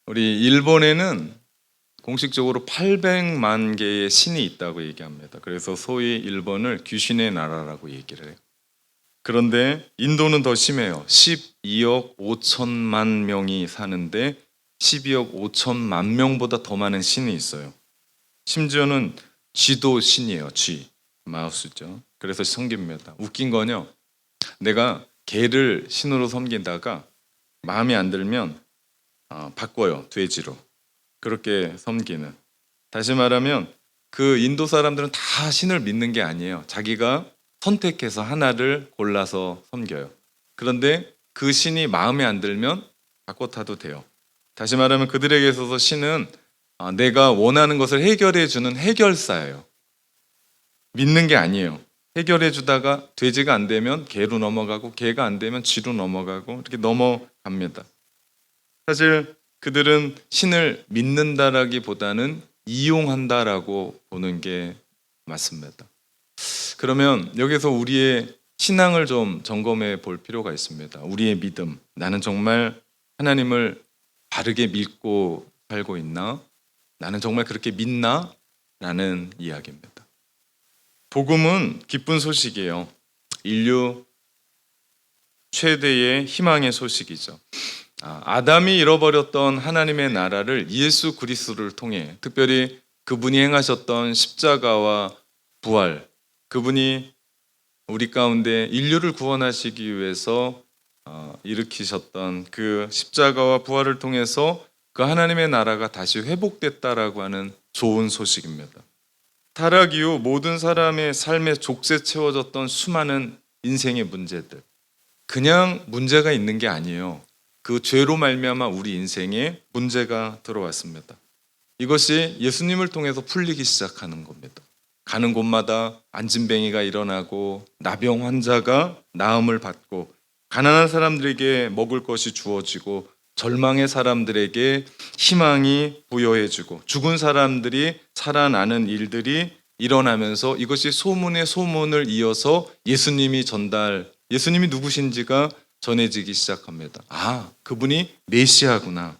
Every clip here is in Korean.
우리 일본에는 공식적으로 800만 개의 신이 있다고 얘기합니다. 그래서 소위 일본을 귀신의 나라라고 얘기를 해요. 그런데 인도는 더 심해요. 12억 5천만 명이 사는데 12억 5천만 명보다 더 많은 신이 있어요. 심지어는 쥐도 신이에요. 쥐, 마우스죠. 그래서 섬깁니다. 웃긴 건요, 내가 개를 신으로 섬기다가 마음에 안 들면 바꿔요. 돼지로. 그렇게 섬기는. 다시 말하면 그 인도 사람들은 다 신을 믿는 게 아니에요. 자기가 선택해서 하나를 골라서 섬겨요. 그런데 그 신이 마음에 안 들면 바꿔 타도 돼요. 다시 말하면 그들에게 있어서 신은 내가 원하는 것을 해결해 주는 해결사예요. 믿는 게 아니에요. 해결해 주다가 돼지가 안 되면 개로 넘어가고 개가 안 되면 쥐로 넘어가고 이렇게 넘어갑니다. 사실 그들은 신을 믿는다라기보다는 이용한다라고 보는 게 맞습니다. 그러면 여기서 우리의 신앙을 좀 점검해 볼 필요가 있습니다. 우리의 믿음, 나는 정말 하나님을 바르게 믿고 살고 있나? 나는 정말 그렇게 믿나? 라는 이야기입니다. 복음은 기쁜 소식이에요. 인류 최대의 희망의 소식이죠. 아담이 잃어버렸던 하나님의 나라를 예수 그리스도를 통해, 특별히 그분이 행하셨던 십자가와 부활, 그분이 우리 가운데 인류를 구원하시기 위해서 일으키셨던 그 십자가와 부활을 통해서 그 하나님의 나라가 다시 회복됐다라고 하는 좋은 소식입니다. 타락 이후 모든 사람의 삶에 족쇄 채워졌던 수많은 인생의 문제들, 그냥 문제가 있는 게 아니에요. 그 죄로 말미암아 우리 인생에 문제가 들어왔습니다. 이것이 예수님을 통해서 풀리기 시작하는 겁니다. 가는 곳마다 안진뱅이가 일어나고 나병 환자가 나음을 받고 가난한 사람들에게 먹을 것이 주어지고 절망의 사람들에게 희망이 부여해지고 죽은 사람들이 살아나는 일들이 일어나면서 이것이 소문의 소문을 이어서 예수님이 누구신지가 전해지기 시작합니다. 그분이 메시아구나.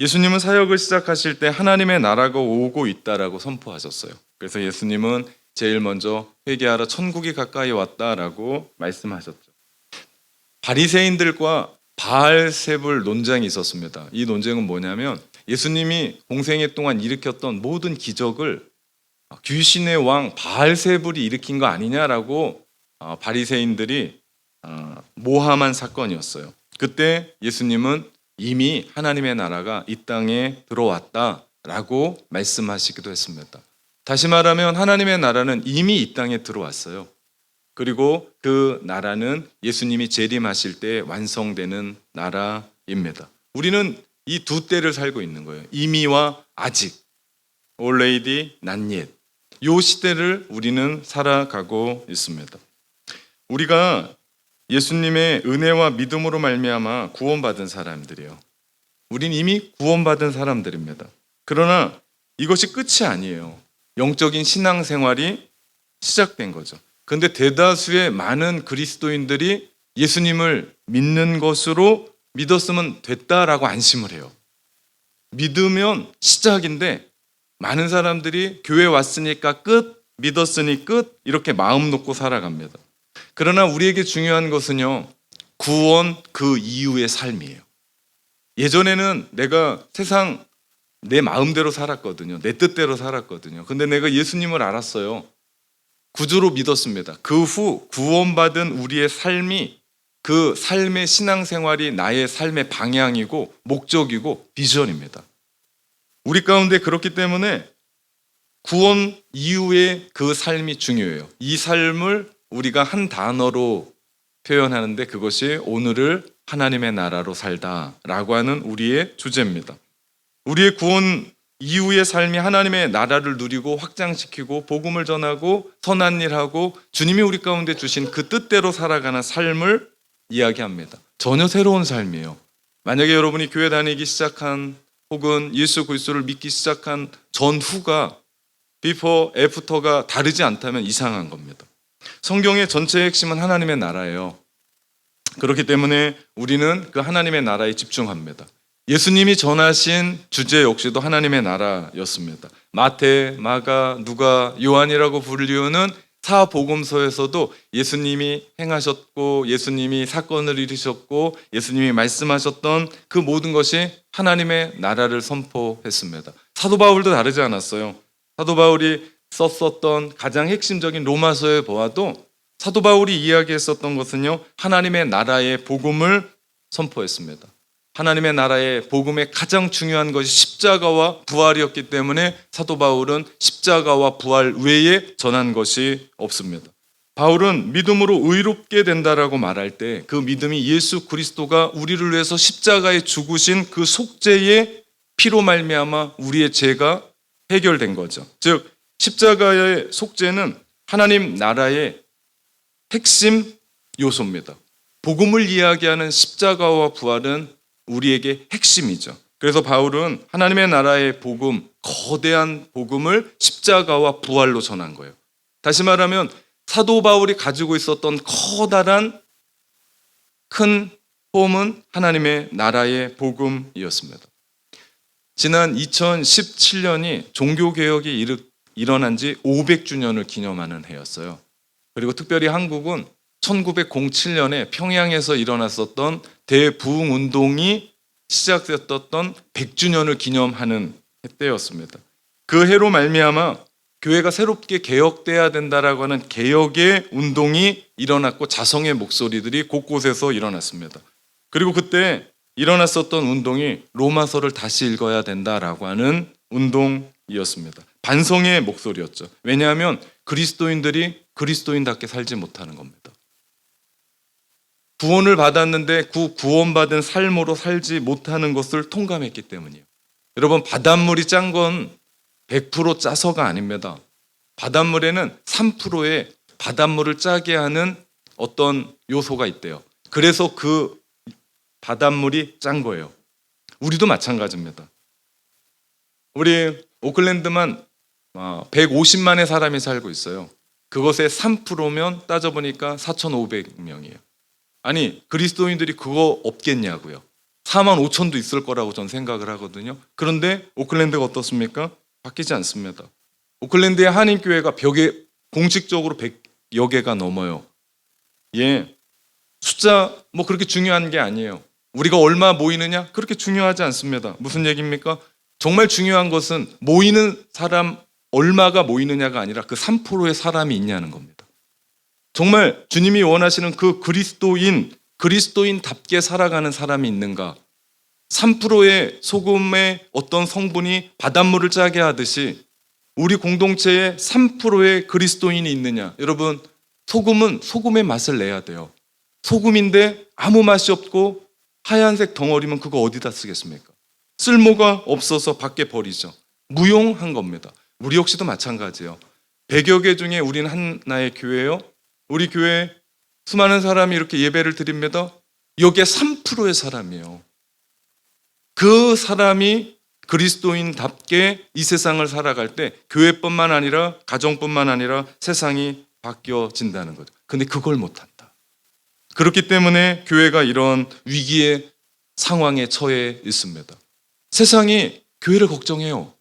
예수님은 사역을 시작하실 때 하나님의 나라가 오고 있다라고 선포하셨어요. 그래서 예수님은 제일 먼저 회개하라, 천국이 가까이 왔다라고 말씀하셨죠. 바리새인들과 바알세불 논쟁이 있었습니다. 이 논쟁은 뭐냐면 예수님이 공생애 동안 일으켰던 모든 기적을 귀신의 왕 바알세불이 일으킨 거 아니냐라고 바리새인들이 모함한 사건이었어요. 그때 예수님은 이미 하나님의 나라가 이 땅에 들어왔다라고 말씀하시기도 했습니다. 다시 말하면 하나님의 나라는 이미 이 땅에 들어왔어요. 그리고 그 나라는 예수님이 재림하실 때 완성되는 나라입니다. 우리는 이 두 때를 살고 있는 거예요. 이미와 아직, already, not yet. 이 시대를 우리는 살아가고 있습니다. 우리가 예수님의 은혜와 믿음으로 말미암아 구원받은 사람들이에요. 우린 이미 구원받은 사람들입니다. 그러나 이것이 끝이 아니에요. 영적인 신앙생활이 시작된 거죠. 그런데 대다수의 많은 그리스도인들이 예수님을 믿는 것으로 믿었으면 됐다라고 안심을 해요. 믿으면 시작인데 많은 사람들이 교회 왔으니까 끝, 믿었으니 끝, 이렇게 마음 놓고 살아갑니다. 그러나 우리에게 중요한 것은요, 구원 그 이후의 삶이에요. 예전에는 내가 세상 내 마음대로 살았거든요. 내 뜻대로 살았거든요. 근데 내가 예수님을 알았어요. 구주로 믿었습니다. 그 후 구원받은 우리의 삶이, 그 삶의 신앙생활이 나의 삶의 방향이고 목적이고 비전입니다. 우리 가운데 그렇기 때문에 구원 이후의 그 삶이 중요해요. 이 삶을 우리가 한 단어로 표현하는데 그것이 오늘을 하나님의 나라로 살다라고 하는 우리의 주제입니다. 우리의 구원 이후의 삶이 하나님의 나라를 누리고 확장시키고 복음을 전하고 선한 일하고 주님이 우리 가운데 주신 그 뜻대로 살아가는 삶을 이야기합니다. 전혀 새로운 삶이에요. 만약에 여러분이 교회 다니기 시작한 혹은 예수 그리스도를 믿기 시작한 전후가 비포, 애프터가 다르지 않다면 이상한 겁니다. 성경의 전체의 핵심은 하나님의 나라예요. 그렇기 때문에 우리는 그 하나님의 나라에 집중합니다. 예수님이 전하신 주제 역시도 하나님의 나라였습니다. 마태, 마가, 누가, 요한이라고 불리우는 사복음서에서도 예수님이 행하셨고 예수님이 사건을 이루셨고 예수님이 말씀하셨던 그 모든 것이 하나님의 나라를 선포했습니다. 사도 바울도 다르지 않았어요. 사도 바울이 썼었던 가장 핵심적인 로마서에 보아도 사도 바울이 이야기했었던 것은요, 하나님의 나라의 복음을 선포했습니다. 하나님의 나라의 복음의 가장 중요한 것이 십자가와 부활이었기 때문에 사도 바울은 십자가와 부활 외에 전한 것이 없습니다. 바울은 믿음으로 의롭게 된다라고 말할 때 그 믿음이 예수 그리스도가 우리를 위해서 십자가에 죽으신 그 속죄의 피로 말미암아 우리의 죄가 해결된 거죠. 즉 십자가의 속죄는 하나님 나라의 핵심 요소입니다. 복음을 이야기하는 십자가와 부활은 우리에게 핵심이죠. 그래서 바울은 하나님의 나라의 복음, 거대한 복음을 십자가와 부활로 전한 거예요. 다시 말하면 사도 바울이 가지고 있었던 커다란 큰 폼은 하나님의 나라의 복음이었습니다. 지난 2017년이 종교개혁이 일어난 지 500주년을 기념하는 해였어요. 그리고 특별히 한국은 1907년에 평양에서 일어났었던 대부흥운동이 시작됐던 100주년을 기념하는 때였습니다. 그 해로 말미암아 교회가 새롭게 개혁돼야 된다라고 하는 개혁의 운동이 일어났고 자성의 목소리들이 곳곳에서 일어났습니다. 그리고 그때 일어났었던 운동이 로마서를 다시 읽어야 된다라고 하는 운동이었습니다. 반성의 목소리였죠. 왜냐하면 그리스도인들이 그리스도인답게 살지 못하는 겁니다. 구원을 받았는데 그 구원받은 삶으로 살지 못하는 것을 통감했기 때문이에요. 여러분, 바닷물이 짠 건 100% 짜서가 아닙니다. 바닷물에는 3%의 바닷물을 짜게 하는 어떤 요소가 있대요. 그래서 그 바닷물이 짠 거예요. 우리도 마찬가지입니다. 우리 오클랜드만 150만의 사람이 살고 있어요. 그것의 3%면 따져보니까 4,500명이에요. 아니, 그리스도인들이 그거 없겠냐고요. 4만 5천도 있을 거라고 전 생각을 하거든요. 그런데 오클랜드가 어떻습니까? 바뀌지 않습니다. 오클랜드의 한인교회가 공식적으로 100여 개가 넘어요. 예, 숫자 그렇게 중요한 게 아니에요. 우리가 얼마 모이느냐? 그렇게 중요하지 않습니다. 무슨 얘기입니까? 정말 중요한 것은 모이는 사람 얼마가 모이느냐가 아니라 그 3%의 사람이 있냐는 겁니다. 정말 주님이 원하시는 그 그리스도인답게 살아가는 사람이 있는가? 3%의 소금의 어떤 성분이 바닷물을 짜게 하듯이 우리 공동체에 3%의 그리스도인이 있느냐? 여러분, 소금은 소금의 맛을 내야 돼요. 소금인데 아무 맛이 없고 하얀색 덩어리면 그거 어디다 쓰겠습니까? 쓸모가 없어서 밖에 버리죠. 무용한 겁니다. 우리 역시도 마찬가지예요. 100여 개 중에 우리는 하나의 교회예요. 우리 교회에 수많은 사람이 이렇게 예배를 드립니다. 여기에 3%의 사람이에요. 그 사람이 그리스도인답게 이 세상을 살아갈 때 교회뿐만 아니라 가정뿐만 아니라 세상이 바뀌어진다는 거죠. 근데 그걸 못한다. 그렇기 때문에 교회가 이런 위기의 상황에 처해 있습니다. 세상이 교회를 걱정해요.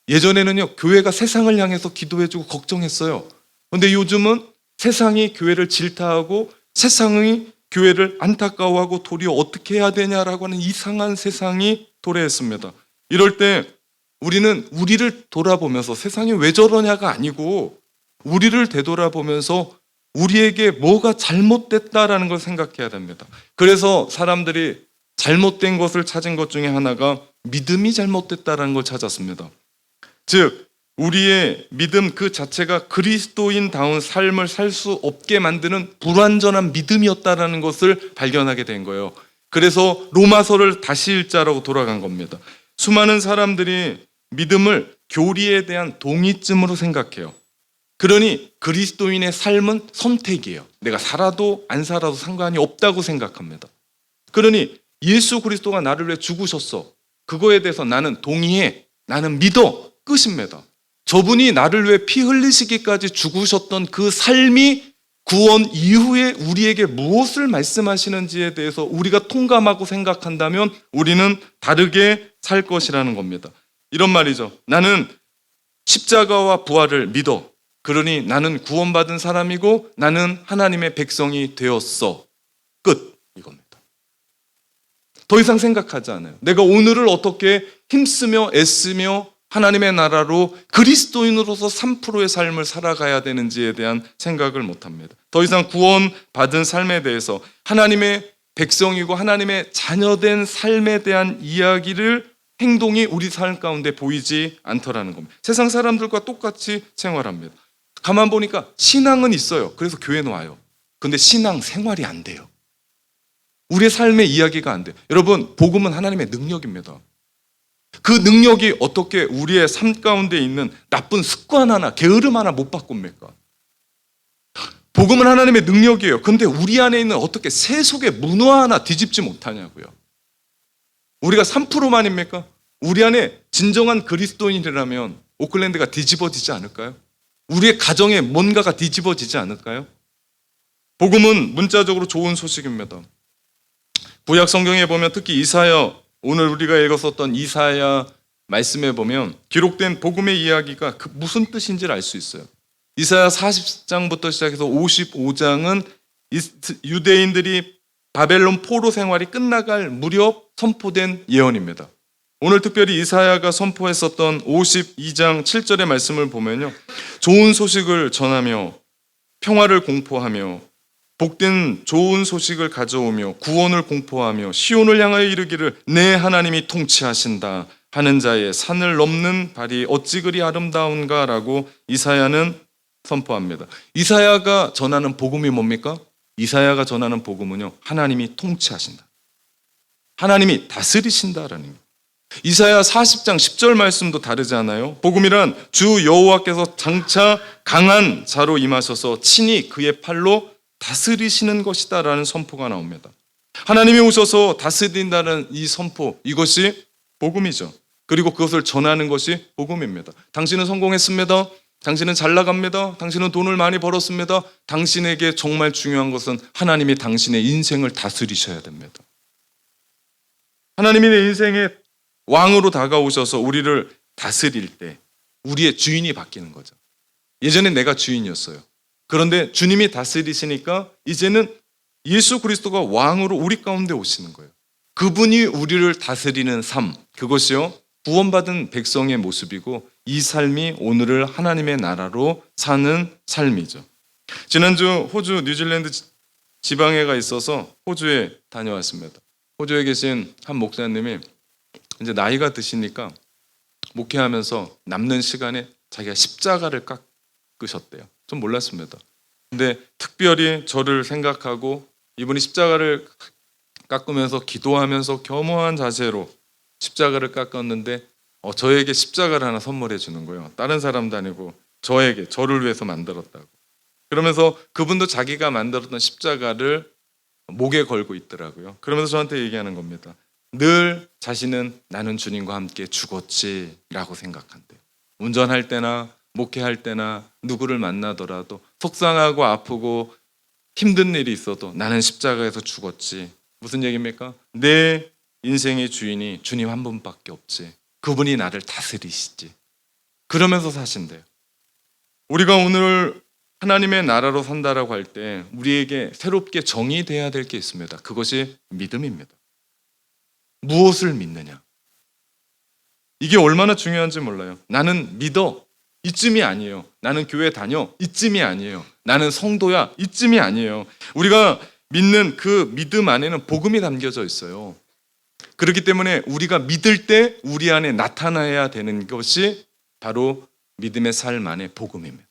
예전에는요, 교회가 세상을 향해서 기도해주고 걱정했어요. 그런데 요즘은 세상이 교회를 질타하고 세상이 교회를 안타까워하고 도리어 어떻게 해야 되냐라고 하는 이상한 세상이 도래했습니다. 이럴 때 우리는 우리를 돌아보면서 세상이 왜 저러냐가 아니고 우리를 되돌아보면서 우리에게 뭐가 잘못됐다라는 걸 생각해야 됩니다. 그래서 사람들이 잘못된 것을 찾은 것 중에 하나가 믿음이 잘못됐다라는 걸 찾았습니다. 즉 우리의 믿음 그 자체가 그리스도인다운 삶을 살 수 없게 만드는 불완전한 믿음이었다라는 것을 발견하게 된 거예요. 그래서 로마서를 다시 읽자라고 돌아간 겁니다. 수많은 사람들이 믿음을 교리에 대한 동의점으로 생각해요. 그러니 그리스도인의 삶은 선택이에요. 내가 살아도 안 살아도 상관이 없다고 생각합니다. 그러니 예수 그리스도가 나를 위해 죽으셨어. 그거에 대해서 나는 동의해. 나는 믿어. 끝입니다. 저분이 나를 위해 피 흘리시기까지 죽으셨던 그 삶이 구원 이후에 우리에게 무엇을 말씀하시는지에 대해서 우리가 통감하고 생각한다면 우리는 다르게 살 것이라는 겁니다. 이런 말이죠. 나는 십자가와 부활을 믿어. 그러니 나는 구원받은 사람이고 나는 하나님의 백성이 되었어. 끝. 이겁니다. 더 이상 생각하지 않아요. 내가 오늘을 어떻게 힘쓰며 애쓰며 하나님의 나라로 그리스도인으로서 3%의 삶을 살아가야 되는지에 대한 생각을 못합니다. 더 이상 구원받은 삶에 대해서 하나님의 백성이고 하나님의 자녀된 삶에 대한 이야기를 행동이 우리 삶 가운데 보이지 않더라는 겁니다. 세상 사람들과 똑같이 생활합니다. 가만 보니까 신앙은 있어요. 그래서 교회는 와요. 근데 신앙 생활이 안 돼요. 우리의 삶의 이야기가 안 돼요. 여러분, 복음은 하나님의 능력입니다. 그 능력이 어떻게 우리의 삶 가운데 있는 나쁜 습관 하나, 게으름 하나 못 바꿉니까? 복음은 하나님의 능력이에요. 근데 우리 안에 있는 어떻게 세속의 문화 하나 뒤집지 못하냐고요. 우리가 3%만입니까? 우리 안에 진정한 그리스도인이라면 오클랜드가 뒤집어지지 않을까요? 우리의 가정에 뭔가가 뒤집어지지 않을까요? 복음은 문자적으로 좋은 소식입니다. 구약 성경에 보면 특히 이사야, 오늘 우리가 읽었었던 이사야 말씀에 보면 기록된 복음의 이야기가 무슨 뜻인지를 알 수 있어요. 이사야 40장부터 시작해서 55장은 유대인들이 바벨론 포로 생활이 끝나갈 무렵 선포된 예언입니다. 오늘 특별히 이사야가 선포했었던 52장 7절의 말씀을 보면요, 좋은 소식을 전하며 평화를 공포하며 복된 좋은 소식을 가져오며 구원을 공포하며 시온을 향하여 이르기를 내 하나님이 통치하신다 하는 자의 산을 넘는 발이 어찌 그리 아름다운가 라고 이사야는 선포합니다. 이사야가 전하는 복음이 뭡니까? 이사야가 전하는 복음은요, 하나님이 통치하신다, 하나님이 다스리신다라는 거예요. 이사야 40장 10절 말씀도 다르지 않아요? 복음이란 주 여호와께서 장차 강한 자로 임하셔서 친히 그의 팔로 다스리시는 것이다 라는 선포가 나옵니다. 하나님이 오셔서 다스린다는 이 선포, 이것이 복음이죠. 그리고 그것을 전하는 것이 복음입니다. 당신은 성공했습니다. 당신은 잘 나갑니다. 당신은 돈을 많이 벌었습니다. 당신에게 정말 중요한 것은 하나님이 당신의 인생을 다스리셔야 됩니다. 하나님이 내 인생의 왕으로 다가오셔서 우리를 다스릴 때 우리의 주인이 바뀌는 거죠. 예전에 내가 주인이었어요. 그런데 주님이 다스리시니까 이제는 예수 그리스도가 왕으로 우리 가운데 오시는 거예요. 그분이 우리를 다스리는 삶, 그것이요 구원받은 백성의 모습이고 이 삶이 오늘을 하나님의 나라로 사는 삶이죠. 지난주 호주 뉴질랜드 지방회가 있어서 호주에 다녀왔습니다. 호주에 계신 한 목사님이 이제 나이가 드시니까 목회하면서 남는 시간에 자기가 십자가를 깎으셨대요. 좀 몰랐습니다. 근데 특별히 저를 생각하고 이분이 십자가를 깎으면서 기도하면서 겸허한 자세로 십자가를 깎았는데 저에게 십자가를 하나 선물해 주는 거예요. 다른 사람도 아니고 저를 위해서 만들었다고. 그러면서 그분도 자기가 만들었던 십자가를 목에 걸고 있더라고요. 그러면서 저한테 얘기하는 겁니다. 늘 자신은 나는 주님과 함께 죽었지라고 생각한대요. 운전할 때나 목회할 때나 누구를 만나더라도 속상하고 아프고 힘든 일이 있어도 나는 십자가에서 죽었지. 무슨 얘기입니까? 내 인생의 주인이 주님 한 분밖에 없지. 그분이 나를 다스리시지. 그러면서 사신대요. 우리가 오늘 하나님의 나라로 산다라고 할 때 우리에게 새롭게 정의돼야 될 게 있습니다. 그것이 믿음입니다. 무엇을 믿느냐? 이게 얼마나 중요한지 몰라요. 나는 믿어. 이쯤이 아니에요. 나는 교회 다녀. 이쯤이 아니에요. 나는 성도야. 이쯤이 아니에요. 우리가 믿는 그 믿음 안에는 복음이 담겨져 있어요. 그렇기 때문에 우리가 믿을 때 우리 안에 나타나야 되는 것이 바로 믿음의 삶 안의 복음입니다.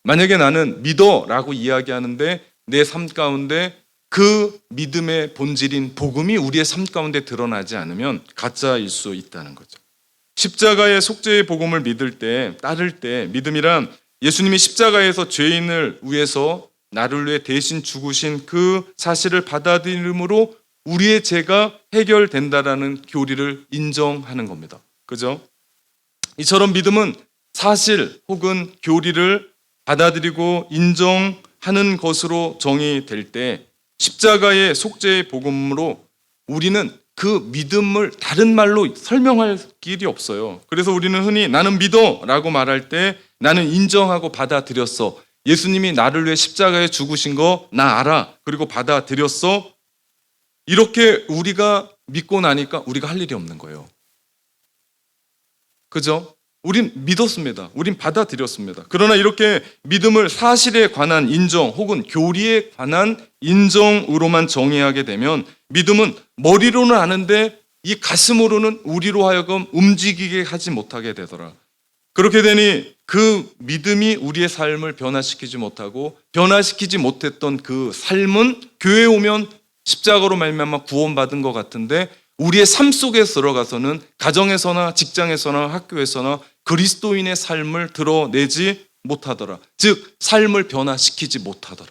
만약에 나는 믿어라고 이야기하는데 내 삶 가운데 그 믿음의 본질인 복음이 우리의 삶 가운데 드러나지 않으면 가짜일 수 있다는 거죠. 십자가의 속죄의 복음을 믿을 때, 따를 때 믿음이란 예수님이 십자가에서 죄인을 위해서 나를 위해 대신 죽으신 그 사실을 받아들임으로 우리의 죄가 해결된다라는 교리를 인정하는 겁니다. 그죠? 이처럼 믿음은 사실 혹은 교리를 받아들이고 인정하는 하는 것으로 정의될 때 십자가의 속죄의 복음으로 우리는 그 믿음을 다른 말로 설명할 길이 없어요. 그래서 우리는 흔히 나는 믿어 라고 말할 때 나는 인정하고 받아들였어. 예수님이 나를 위해 십자가에 죽으신 거 나 알아. 그리고 받아들였어. 이렇게 우리가 믿고 나니까 우리가 할 일이 없는 거예요. 그죠? 우린 믿었습니다. 우린 받아들였습니다. 그러나 이렇게 믿음을 사실에 관한 인정 혹은 교리에 관한 인정으로만 정의하게 되면 믿음은 머리로는 아는데 이 가슴으로는 우리로 하여금 움직이게 하지 못하게 되더라. 그렇게 되니 그 믿음이 우리의 삶을 변화시키지 못하고 변화시키지 못했던 그 삶은 교회에 오면 십자가로 말미암아 구원받은 것 같은데 우리의 삶 속에 들어가서는 가정에서나 직장에서나 학교에서나 그리스도인의 삶을 드러내지 못하더라. 즉 삶을 변화시키지 못하더라.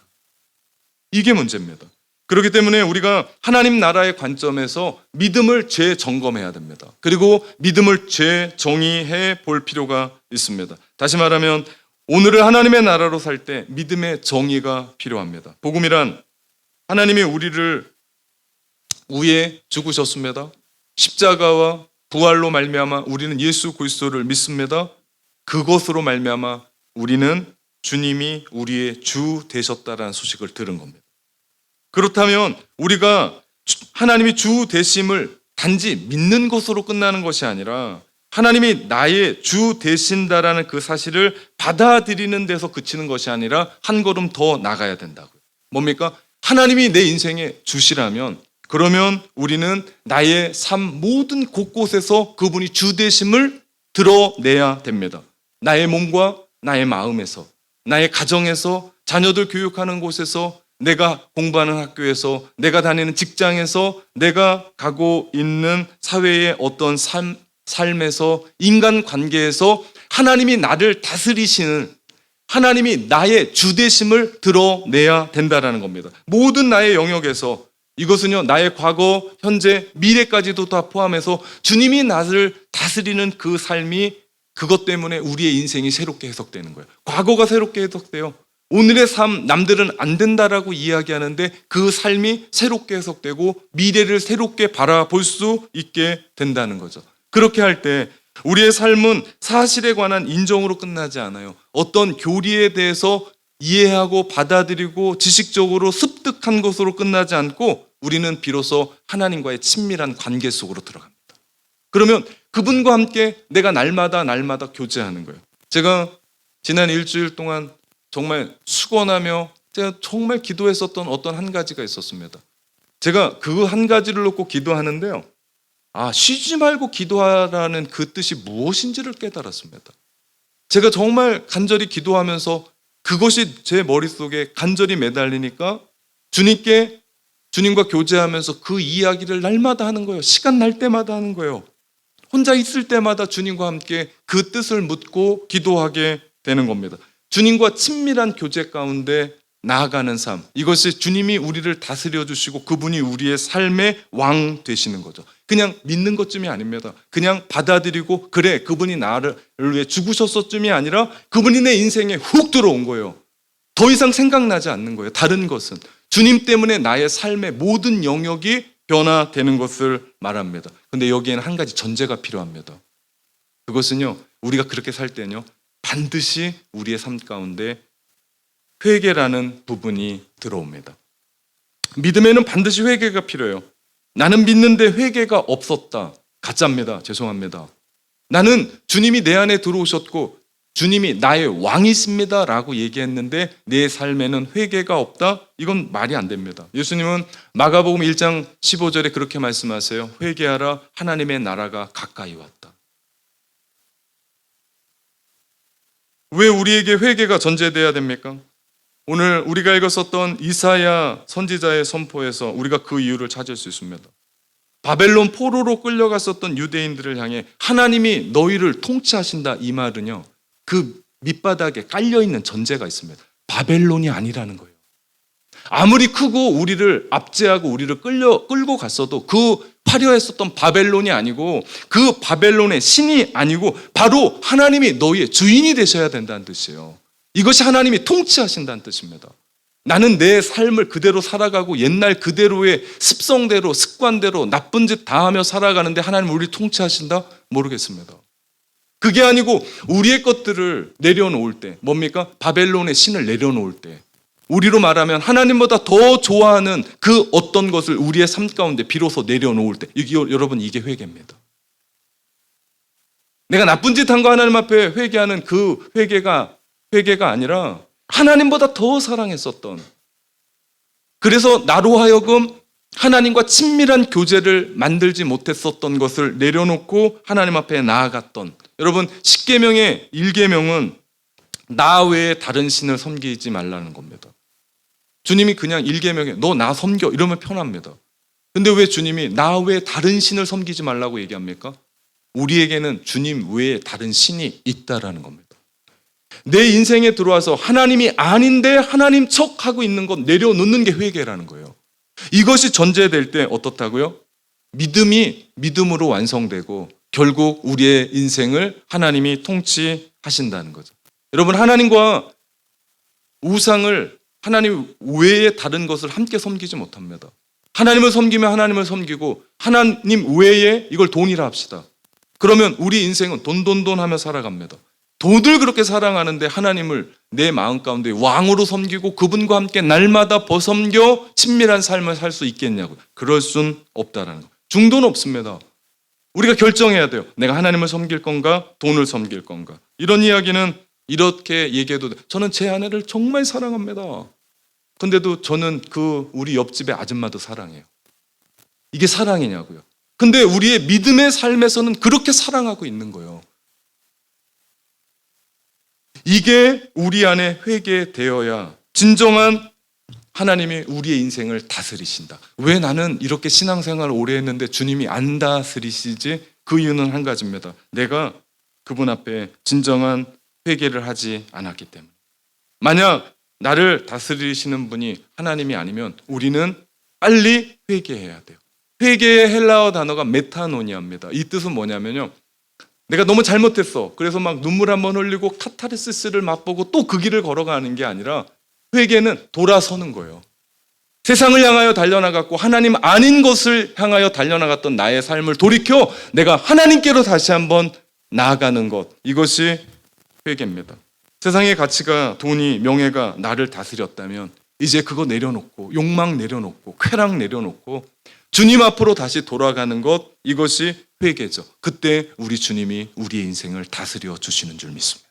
이게 문제입니다. 그렇기 때문에 우리가 하나님 나라의 관점에서 믿음을 재점검해야 됩니다. 그리고 믿음을 재정의해 볼 필요가 있습니다. 다시 말하면 오늘을 하나님의 나라로 살 때 믿음의 정의가 필요합니다. 복음이란 하나님이 우리를 위해 죽으셨습니다. 십자가와 부활로 말미암아 우리는 예수 그리스도를 믿습니다. 그것으로 말미암아 우리는 주님이 우리의 주 되셨다라는 소식을 들은 겁니다. 그렇다면 우리가 하나님이 주 되심을 단지 믿는 것으로 끝나는 것이 아니라 하나님이 나의 주 되신다라는 그 사실을 받아들이는 데서 그치는 것이 아니라 한 걸음 더 나가야 된다고요. 뭡니까? 하나님이 내 인생의 주시라면 그러면 우리는 나의 삶 모든 곳곳에서 그분이 주 되심을 드러내야 됩니다. 나의 몸과 나의 마음에서, 나의 가정에서, 자녀들 교육하는 곳에서, 내가 공부하는 학교에서, 내가 다니는 직장에서, 내가 가고 있는 사회의 어떤 삶에서, 인간관계에서 하나님이 나를 다스리시는 하나님이 나의 주되심을 드러내야 된다는 겁니다. 모든 나의 영역에서 이것은요 나의 과거, 현재, 미래까지도 다 포함해서 주님이 나를 다스리는 그 삶이 그것 때문에 우리의 인생이 새롭게 해석되는 거예요. 과거가 새롭게 해석돼요. 오늘의 삶 남들은 안 된다라고 이야기하는데 그 삶이 새롭게 해석되고 미래를 새롭게 바라볼 수 있게 된다는 거죠. 그렇게 할 때 우리의 삶은 사실에 관한 인정으로 끝나지 않아요. 어떤 교리에 대해서 이해하고 받아들이고 지식적으로 습득한 것으로 끝나지 않고 우리는 비로소 하나님과의 친밀한 관계 속으로 들어갑니다. 그러면 그분과 함께 내가 날마다 교제하는 거예요. 제가 지난 일주일 동안 정말 숙원하며 제가 정말 기도했었던 어떤 한 가지가 있었습니다. 제가 그 한 가지를 놓고 기도하는데요. 쉬지 말고 기도하라는 그 뜻이 무엇인지를 깨달았습니다. 제가 정말 간절히 기도하면서 그것이 제 머릿속에 간절히 매달리니까 주님과 교제하면서 그 이야기를 날마다 하는 거예요. 시간 날 때마다 하는 거예요. 혼자 있을 때마다 주님과 함께 그 뜻을 묻고 기도하게 되는 겁니다. 주님과 친밀한 교제 가운데 나아가는 삶, 이것이 주님이 우리를 다스려 주시고 그분이 우리의 삶의 왕 되시는 거죠. 그냥 믿는 것쯤이 아닙니다. 그냥 받아들이고 그래 그분이 나를 위해 죽으셨었쯤이 아니라 그분이 내 인생에 훅 들어온 거예요. 더 이상 생각나지 않는 거예요. 다른 것은 주님 때문에 나의 삶의 모든 영역이 변화되는 것을 말합니다. 근데 여기에는 한 가지 전제가 필요합니다. 그것은요 우리가 그렇게 살 때는요 반드시 우리의 삶 가운데 회개라는 부분이 들어옵니다. 믿음에는 반드시 회개가 필요해요. 나는 믿는데 회개가 없었다. 가짜입니다. 죄송합니다. 나는 주님이 내 안에 들어오셨고 주님이 나의 왕이십니다 라고 얘기했는데 내 삶에는 회개가 없다? 이건 말이 안 됩니다. 예수님은 마가복음 1장 15절에 그렇게 말씀하세요. 회개하라 하나님의 나라가 가까이 왔다. 왜 우리에게 회개가 전제돼야 됩니까? 오늘 우리가 읽었었던 이사야 선지자의 선포에서 우리가 그 이유를 찾을 수 있습니다. 바벨론 포로로 끌려갔었던 유대인들을 향해 하나님이 너희를 통치하신다 이 말은요 그 밑바닥에 깔려있는 전제가 있습니다. 바벨론이 아니라는 거예요. 아무리 크고 우리를 압제하고 우리를 끌고 갔어도 그 화려했었던 바벨론이 아니고 그 바벨론의 신이 아니고 바로 하나님이 너희의 주인이 되셔야 된다는 뜻이에요. 이것이 하나님이 통치하신다는 뜻입니다. 나는 내 삶을 그대로 살아가고 옛날 그대로의 습성대로 습관대로 나쁜 짓 다 하며 살아가는데 하나님 우리를 통치하신다? 모르겠습니다. 그게 아니고 우리의 것들을 내려놓을 때, 뭡니까? 바벨론의 신을 내려놓을 때, 우리로 말하면 하나님보다 더 좋아하는 그 어떤 것을 우리의 삶 가운데 비로소 내려놓을 때, 여러분 이게 회개입니다. 내가 나쁜 짓 한 거 하나님 앞에 회개하는 그 회개가 아니라 하나님보다 더 사랑했었던, 그래서 나로 하여금 하나님과 친밀한 교제를 만들지 못했었던 것을 내려놓고 하나님 앞에 나아갔던, 여러분 10계명의 1계명은 나 외에 다른 신을 섬기지 말라는 겁니다. 주님이 그냥 1계명에 너 나 섬겨 이러면 편합니다. 근데 왜 주님이 나 외에 다른 신을 섬기지 말라고 얘기합니까? 우리에게는 주님 외에 다른 신이 있다라는 겁니다. 내 인생에 들어와서 하나님이 아닌데 하나님 척하고 있는 것 내려놓는 게 회개라는 거예요. 이것이 전제될 때 어떻다고요? 믿음이 믿음으로 완성되고 결국 우리의 인생을 하나님이 통치하신다는 거죠. 여러분 하나님과 우상을 하나님 외에 다른 것을 함께 섬기지 못합니다. 하나님을 섬기면 하나님을 섬기고 하나님 외에 이걸 돈이라 합시다. 그러면 우리 인생은 돈 하며 살아갑니다. 돈을 그렇게 사랑하는데 하나님을 내 마음 가운데 왕으로 섬기고 그분과 함께 날마다 벗섬겨 친밀한 삶을 살 수 있겠냐고. 그럴 순 없다라는 거. 중도는 없습니다. 우리가 결정해야 돼요. 내가 하나님을 섬길 건가 돈을 섬길 건가. 이런 이야기는 이렇게 얘기해도 돼요. 저는 제 아내를 정말 사랑합니다. 근데도 저는 그 우리 옆집의 아줌마도 사랑해요. 이게 사랑이냐고요. 근데 우리의 믿음의 삶에서는 그렇게 사랑하고 있는 거예요. 이게 우리 안에 회개되어야 진정한 하나님이 우리의 인생을 다스리신다. 왜 나는 이렇게 신앙생활을 오래 했는데 주님이 안 다스리시지? 그 이유는 한 가지입니다. 내가 그분 앞에 진정한 회개를 하지 않았기 때문에. 만약 나를 다스리시는 분이 하나님이 아니면 우리는 빨리 회개해야 돼요. 회개의 헬라어 단어가 메타노니아입니다. 이 뜻은 뭐냐면요, 내가 너무 잘못했어. 그래서 막 눈물 한번 흘리고 카타르시스를 맛보고 또 그 길을 걸어가는 게 아니라 회개는 돌아서는 거예요. 세상을 향하여 달려나갔고 하나님 아닌 것을 향하여 달려나갔던 나의 삶을 돌이켜 내가 하나님께로 다시 한번 나아가는 것, 이것이 회개입니다. 세상의 가치가 돈이 명예가 나를 다스렸다면 이제 그거 내려놓고 욕망 내려놓고 쾌락 내려놓고 주님 앞으로 다시 돌아가는 것, 이것이 회개죠. 그때 우리 주님이 우리의 인생을 다스려 주시는 줄 믿습니다.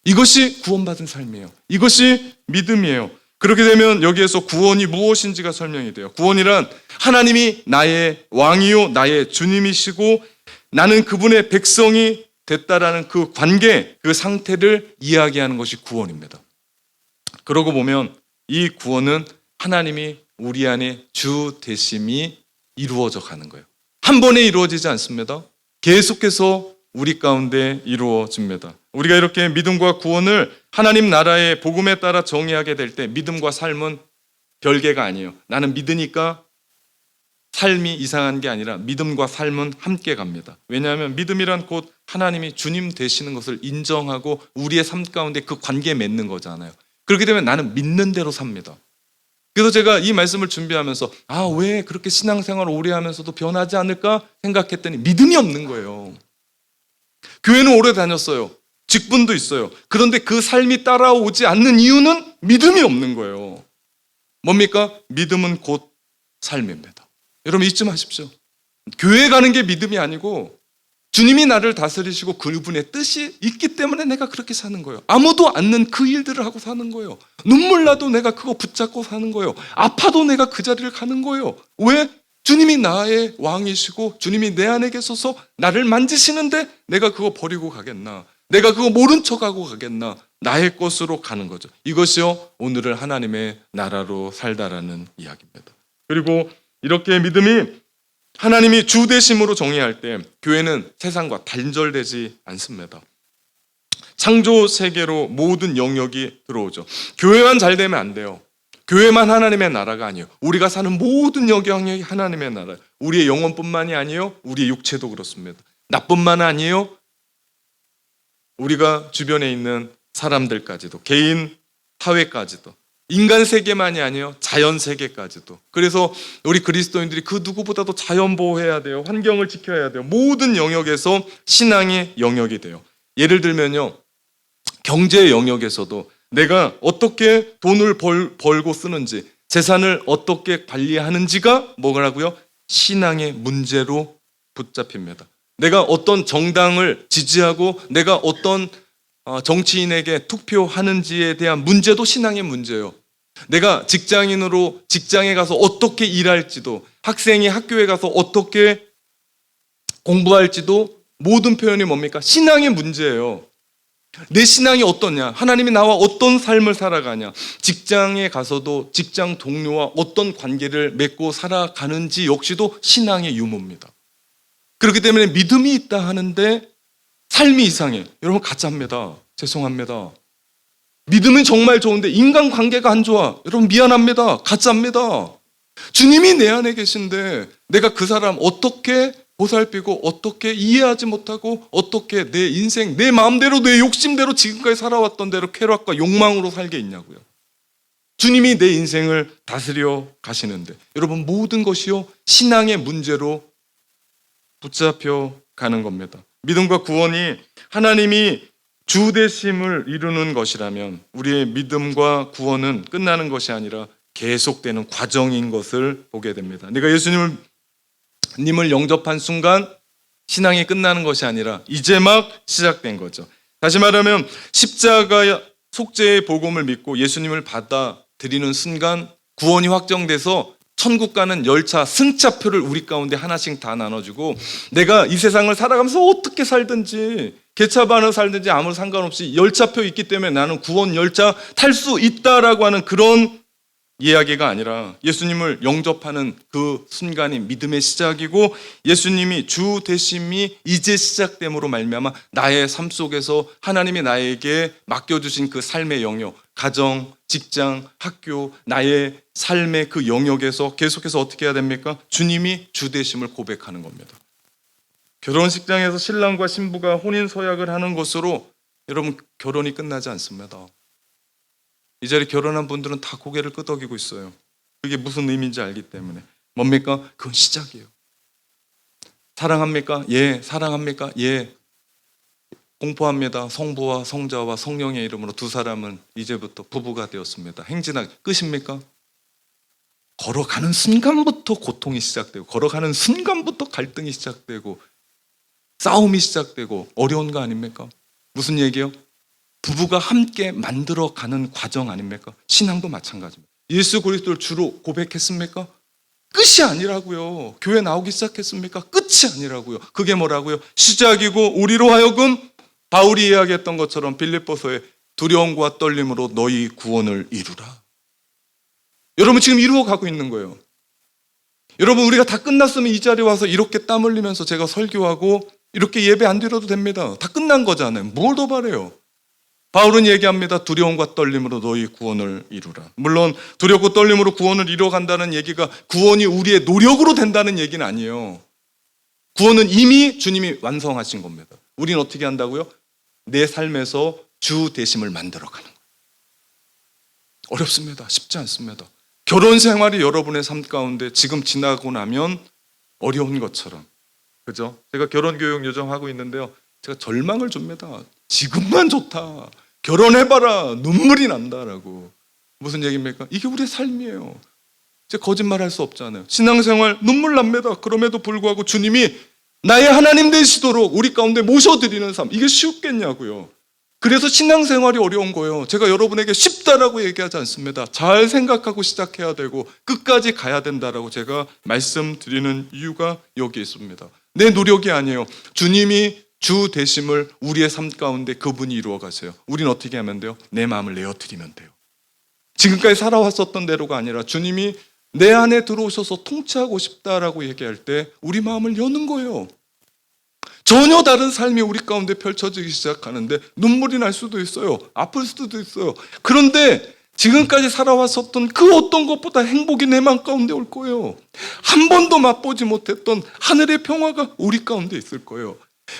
이것이 구원받은 삶이에요. 이것이 믿음이에요. 그렇게 되면 여기에서 구원이 무엇인지가 설명이 돼요. 구원이란 하나님이 나의 왕이요 나의 주님이시고 나는 그분의 백성이 됐다라는 그 관계, 그 상태를 이야기하는 것이 구원입니다. 그러고 보면 이 구원은 하나님이 우리 안에 주 되심이 이루어져 가는 거예요. 한 번에 이루어지지 않습니다. 계속해서 우리 가운데 이루어집니다. 우리가 이렇게 믿음과 구원을 하나님 나라의 복음에 따라 정의하게 될 때 믿음과 삶은 별개가 아니에요. 나는 믿으니까 삶이 이상한 게 아니라 믿음과 삶은 함께 갑니다. 왜냐하면 믿음이란 곧 하나님이 주님 되시는 것을 인정하고 우리의 삶 가운데 그 관계에 맺는 거잖아요. 그렇게 되면 나는 믿는 대로 삽니다. 그래서 제가 이 말씀을 준비하면서 왜 그렇게 신앙생활을 오래 하면서도 변하지 않을까 생각했더니 믿음이 없는 거예요. 교회는 오래 다녔어요. 직분도 있어요. 그런데 그 삶이 따라오지 않는 이유는 믿음이 없는 거예요. 뭡니까? 믿음은 곧 삶입니다. 여러분 잊지 마십시오. 교회 가는 게 믿음이 아니고 주님이 나를 다스리시고 그분의 뜻이 있기 때문에 내가 그렇게 사는 거예요. 아무도 않는 그 일들을 하고 사는 거예요. 눈물 나도 내가 그거 붙잡고 사는 거예요. 아파도 내가 그 자리를 가는 거예요. 왜? 주님이 나의 왕이시고 주님이 내 안에 계셔서 나를 만지시는데 내가 그거 버리고 가겠나? 내가 그거 모른 척하고 가겠나? 나의 것으로 가는 거죠. 이것이요 오늘을 하나님의 나라로 살다라는 이야기입니다. 그리고 이렇게 믿음이 하나님이 주 되심으로 정의할 때 교회는 세상과 단절되지 않습니다. 창조 세계로 모든 영역이 들어오죠. 교회만 잘 되면 안 돼요. 교회만 하나님의 나라가 아니에요. 우리가 사는 모든 영역이 하나님의 나라예요. 우리의 영혼뿐만이 아니에요. 우리의 육체도 그렇습니다. 나뿐만 아니에요. 우리가 주변에 있는 사람들까지도, 개인 사회까지도 인간 세계만이 아니에요. 자연 세계까지도. 그래서 우리 그리스도인들이 그 누구보다도 자연 보호해야 돼요. 환경을 지켜야 돼요. 모든 영역에서 신앙의 영역이 돼요. 예를 들면요, 경제 영역에서도 내가 어떻게 돈을 벌고 쓰는지, 재산을 어떻게 관리하는지가 뭐라고요? 신앙의 문제로 붙잡힙니다. 내가 어떤 정당을 지지하고 내가 어떤 정치인에게 투표하는지에 대한 문제도 신앙의 문제예요. 내가 직장인으로 직장에 가서 어떻게 일할지도, 학생이 학교에 가서 어떻게 공부할지도 모든 표현이 뭡니까? 신앙의 문제예요. 내 신앙이 어떠냐? 하나님이 나와 어떤 삶을 살아가냐? 직장에 가서도 직장 동료와 어떤 관계를 맺고 살아가는지 역시도 신앙의 유무입니다. 그렇기 때문에 믿음이 있다 하는데 삶이 이상해. 여러분 가짜입니다. 죄송합니다. 믿음은 정말 좋은데 인간관계가 안 좋아. 여러분 미안합니다. 가짜입니다. 주님이 내 안에 계신데 내가 그 사람 어떻게 보살피고 어떻게 이해하지 못하고 어떻게 내 인생 내 마음대로 내 욕심대로 지금까지 살아왔던 대로 쾌락과 욕망으로 살게 있냐고요. 주님이 내 인생을 다스려 가시는데 여러분 모든 것이요 신앙의 문제로 붙잡혀 가는 겁니다. 믿음과 구원이 하나님이 주 되심을 이루는 것이라면 우리의 믿음과 구원은 끝나는 것이 아니라 계속되는 과정인 것을 보게 됩니다. 내가 예수님을 영접한 순간 신앙이 끝나는 것이 아니라 이제 막 시작된 거죠. 다시 말하면 십자가 속죄의 복음을 믿고 예수님을 받아들이는 순간 구원이 확정돼서 천국 가는 열차 승차표를 우리 가운데 하나씩 다 나눠주고 내가 이 세상을 살아가면서 어떻게 살든지 개차반을 살든지 아무 상관없이 열차표 있기 때문에 나는 구원 열차 탈 수 있다라고 하는 그런 이야기가 아니라 예수님을 영접하는 그 순간이 믿음의 시작이고 예수님이 주 되심이 이제 시작됨으로 말미암아 나의 삶 속에서 하나님이 나에게 맡겨주신 그 삶의 영역, 가정, 직장, 학교, 나의 삶의 그 영역에서 계속해서 어떻게 해야 됩니까? 주님이 주 되심을 고백하는 겁니다. 결혼식장에서 신랑과 신부가 혼인 서약을 하는 것으로 여러분 결혼이 끝나지 않습니다. 이 자리에 결혼한 분들은 다 고개를 끄덕이고 있어요. 그게 무슨 의미인지 알기 때문에. 뭡니까? 그건 시작이에요. 사랑합니까? 예. 사랑합니까? 예. 공포합니다. 성부와 성자와 성령의 이름으로 두 사람은 이제부터 부부가 되었습니다. 행진하기 끝입니까? 걸어가는 순간부터 고통이 시작되고 걸어가는 순간부터 갈등이 시작되고 싸움이 시작되고 어려운 거 아닙니까? 무슨 얘기예요? 부부가 함께 만들어가는 과정 아닙니까? 신앙도 마찬가지입니다. 예수 그리스도를 주로 고백했습니까? 끝이 아니라고요. 교회 나오기 시작했습니까? 끝이 아니라고요. 그게 뭐라고요? 시작이고 우리로 하여금 바울이 이야기했던 것처럼 빌립보서에 두려움과 떨림으로 너희 구원을 이루라. 여러분 지금 이루어가고 있는 거예요. 여러분 우리가 다 끝났으면 이 자리에 와서 이렇게 땀 흘리면서 제가 설교하고 이렇게 예배 안 드려도 됩니다. 다 끝난 거잖아요. 뭘 더 바래요? 바울은 얘기합니다. 두려움과 떨림으로 너희 구원을 이루라. 물론 두렵고 떨림으로 구원을 이루어간다는 얘기가 구원이 우리의 노력으로 된다는 얘기는 아니에요. 구원은 이미 주님이 완성하신 겁니다. 우리는 어떻게 한다고요? 내 삶에서 주 되심을 만들어가는 거예요. 어렵습니다. 쉽지 않습니다. 결혼 생활이 여러분의 삶 가운데 지금 지나고 나면 어려운 것처럼, 그죠? 제가 결혼 교육 요정하고 있는데요. 제가 절망을 줍니다. 지금만 좋다. 결혼해봐라. 눈물이 난다라고. 무슨 얘기입니까? 이게 우리의 삶이에요. 이제 거짓말할 수 없잖아요. 신앙생활 눈물 납니다. 그럼에도 불구하고 주님이 나의 하나님 되시도록 우리 가운데 모셔드리는 삶. 이게 쉽겠냐고요. 그래서 신앙생활이 어려운 거예요. 제가 여러분에게 쉽다라고 얘기하지 않습니다. 잘 생각하고 시작해야 되고 끝까지 가야 된다라고 제가 말씀드리는 이유가 여기 있습니다. 내 노력이 아니에요. 주님이 주 되심을 우리의 삶 가운데 그분이 이루어 가세요. 우리는 어떻게 하면 돼요? 내 마음을 내어드리면 돼요. 지금까지 살아왔었던 대로가 아니라 주님이 내 안에 들어오셔서 통치하고 싶다라고 얘기할 때 우리 마음을 여는 거예요. 전혀 다른 삶이 우리 가운데 펼쳐지기 시작하는데 눈물이 날 수도 있어요. 아플 수도 있어요. 그런데 지금까지 살아왔었던 그 어떤 것보다 행복이 내 마음 가운데 올 거예요. 한 번도 맛보지 못했던 하늘의 평화가 우리 가운데 있을 거예요.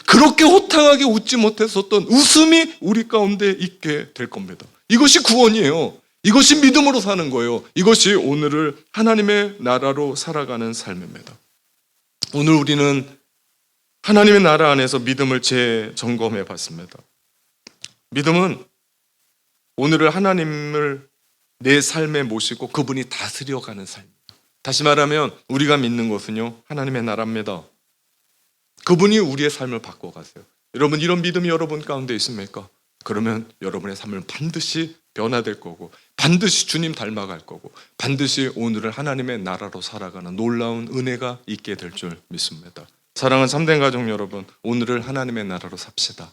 그렇게 호탕하게 웃지 못했었던 웃음이 우리 가운데 있게 될 겁니다. 이것이 구원이에요. 이것이 믿음으로 사는 거예요. 이것이 오늘을 하나님의 나라로 살아가는 삶입니다. 오늘 우리는 하나님의 나라 안에서 믿음을 재점검해 봤습니다. 믿음은 오늘을 하나님을 내 삶에 모시고 그분이 다스려가는 삶입니다. 다시 말하면 우리가 믿는 것은요, 하나님의 나라입니다. 그분이 우리의 삶을 바꿔가세요. 여러분, 이런 믿음이 여러분 가운데 있습니까? 그러면 여러분의 삶은 반드시 변화될 거고, 반드시 주님 닮아갈 거고, 반드시 오늘을 하나님의 나라로 살아가는 놀라운 은혜가 있게 될 줄 믿습니다. 사랑하는 참된 가족 여러분, 오늘을 하나님의 나라로 삽시다.